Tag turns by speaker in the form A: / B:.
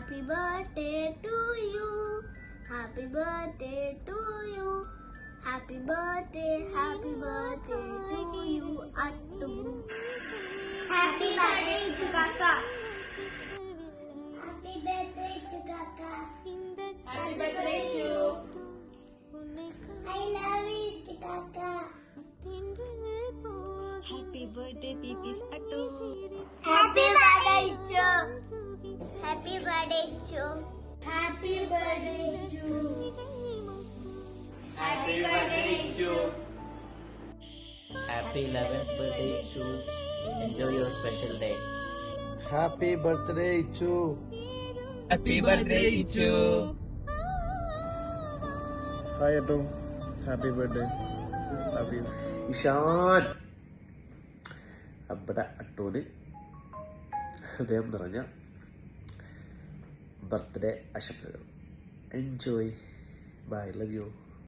A: Happy birthday to you. Happy birthday to you. Happy birthday to you, Attu. Happy birthday to Kaka. Happy birthday to Kaka.
B: Happy birthday to.
A: I love you, Kaka.
B: Happy birthday, Pipis Attu.
A: Happy birthday to. Happy birthday to. Happy birthday to.
B: Happy birthday to.
C: Happy 11th birthday to. Enjoy your special day.
D: Happy birthday to.
B: Happy birthday to.
D: Hi Attu. Happy birthday. Love you.
E: Ishan നമ്മുടെ അട്ടൂന് ഹൃദയം നിറഞ്ഞ birthday ആശംസകൾ. Enjoy. By. Love you.